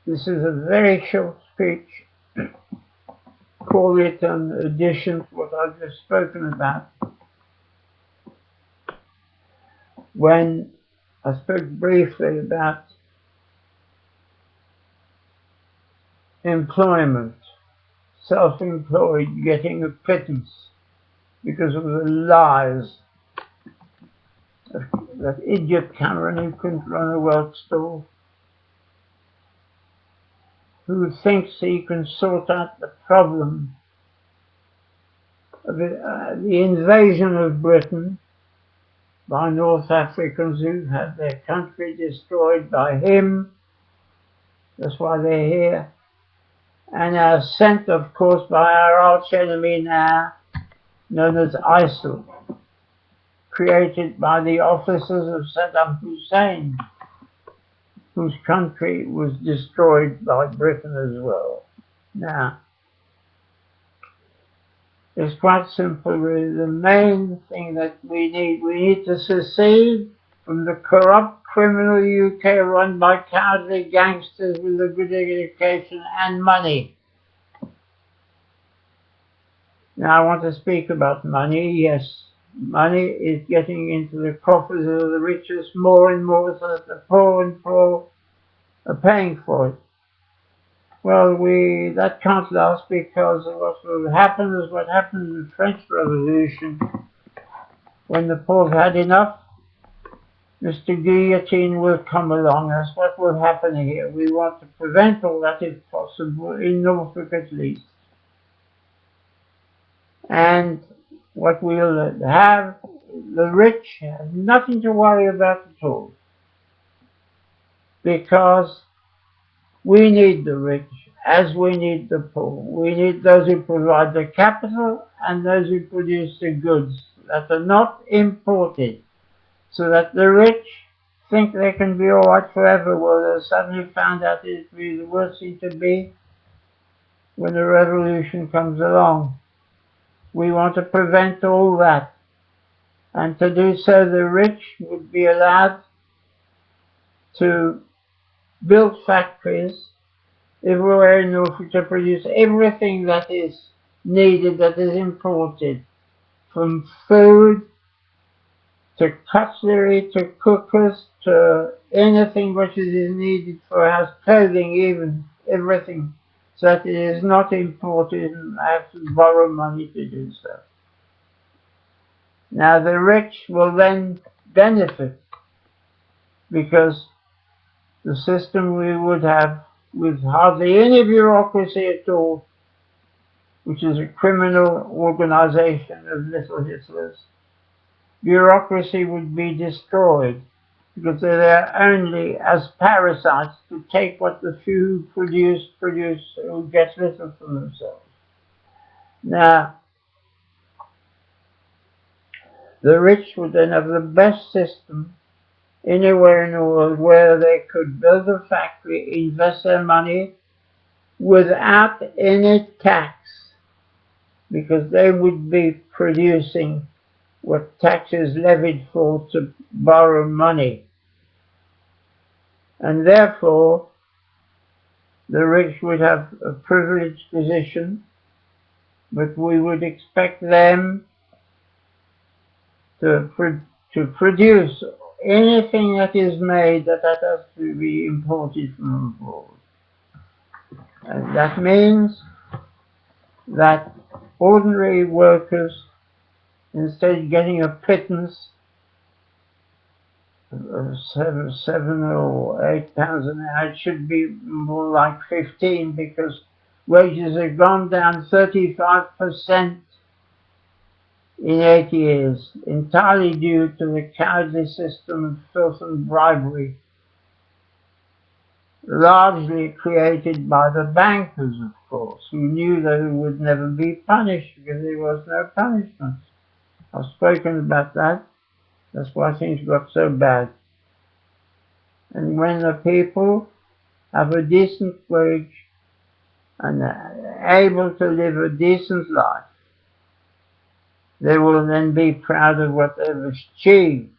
This is a very short speech. Call it an addition to what I've just spoken about. When I spoke briefly about employment, self-employed getting a pittance because of the lies of that idiot Cameron who couldn't run a work store, who thinks he can sort out the problem of the invasion of Britain by North Africans who had their country destroyed by him. That's why they're here. And are sent, of course, by our arch enemy now, known as ISIL, created by the officers of Saddam Hussein, whose country was destroyed by Britain as well. Now, it's quite simple, really. The main thing that we need to secede from the corrupt criminal UK run by cowardly gangsters with a good education and money. Now I want to speak about money. Yes, money is getting into the coffers of the richest more and more, so that the poor and poor are paying for it. Well, that can't last, because what will happen is what happened in the French Revolution. When the poor have had enough, Mr. Guillotine will come along. That's what will happen here. We want to prevent all that if possible, in Norfolk at least. And what we'll have, the rich have nothing to worry about at all, because we need the rich as we need the poor. We need those who provide the capital and those who produce the goods that are not imported, so that the rich think they can be all right forever. Well, they suddenly found out it would be the worst thing to be when a revolution comes along. We want to prevent all that, and to do so the rich would be allowed to build factories everywhere in Norfolk to produce everything that is needed, that is imported, from food to cutlery to cookers to anything which is needed for house, clothing even, everything, so that it is not imported and have to borrow money to do so. Now the rich will then benefit, because the system we would have, with hardly any bureaucracy at all, which is a criminal organization of little Hitlers, bureaucracy would be destroyed, because they're there only as parasites to take what the few produce, who get little for themselves. Now, the rich would then have the best system anywhere in the world, where they could build a factory, invest their money without any tax, because they would be producing what tax is levied for to borrow money. And therefore, the rich would have a privileged position, but we would expect them to produce anything that is made that has to be imported from abroad. And that means that ordinary workers, instead of getting a pittance of seven or 8 pounds an hour, it should be more like 15, because wages have gone down 35% in 8 years, entirely due to the cowardly system of filth and bribery, largely created by the bankers, of course, who knew that it would never be punished, because there was no punishment. I've spoken about that. That's why things got so bad. And when the people have a decent wage and are able to live a decent life, they will then be proud of what they've achieved.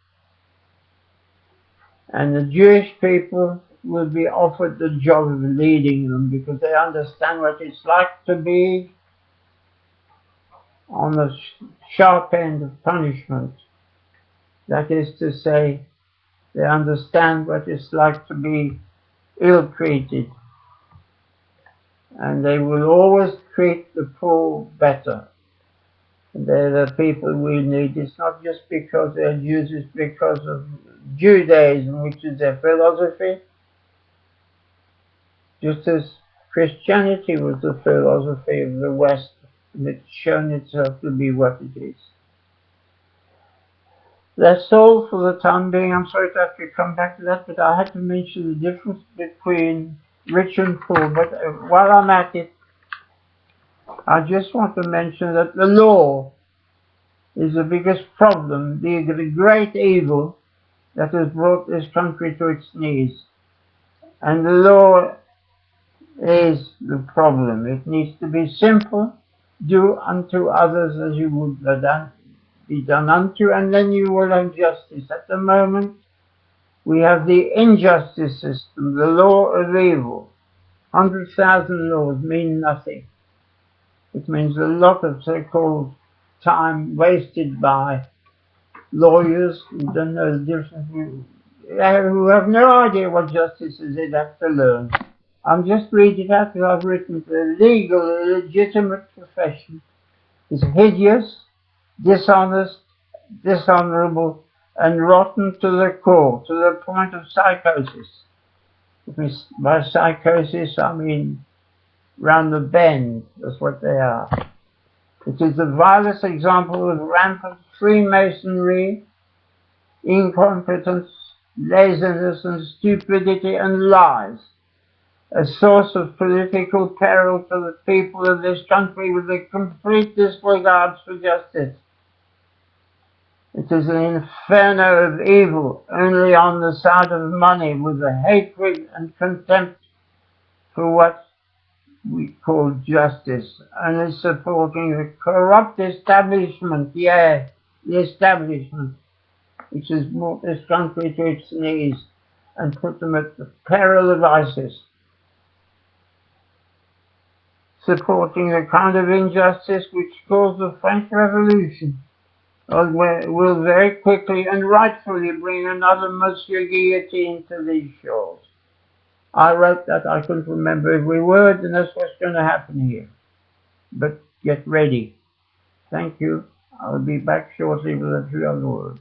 And the Jewish people will be offered the job of leading them because they understand what it's like to be on the sharp end of punishment. That is to say, they understand what it's like to be ill-treated, and they will always treat the poor better. They're the people we need. It's not just because they're Jews, it's because of Judaism, which is their philosophy, just as Christianity was the philosophy of the West, and it's shown itself to be what it is. That's all for the time being. I'm sorry to have to come back to that, but I had to mention the difference between rich and poor. But while I'm at it, I just want to mention that the law is the biggest problem, the great evil that has brought this country to its knees. And the law is the problem. It needs to be simple. Do unto others as you would be done unto, and then you will have justice. At the moment, we have the injustice system, the law of evil. 100,000 laws mean nothing. It means a lot of so-called time wasted by lawyers who don't know the difference, who have no idea what justice is. They'd have to learn. I'm just reading it out because I've written it. The legal, legitimate profession is hideous, dishonest, dishonorable, and rotten to the core, to the point of psychosis. By psychosis, I mean round the bend. That's what they are. It is the vilest example of rampant Freemasonry, incompetence, laziness, and stupidity, and lies. A source of political peril to the people of this country with a complete disregard for justice. It is an inferno of evil, only on the side of money, with a hatred and contempt for what we call justice, and is supporting the corrupt establishment, the establishment, which has brought this country to its knees and put them at the peril of ISIS. Supporting the kind of injustice which caused the French Revolution, will very quickly and rightfully bring another Monsieur Guillotine to these shores. I wrote that, I couldn't remember every word, and that's what's going to happen here. But get ready. Thank you. I'll be back shortly with a few other words.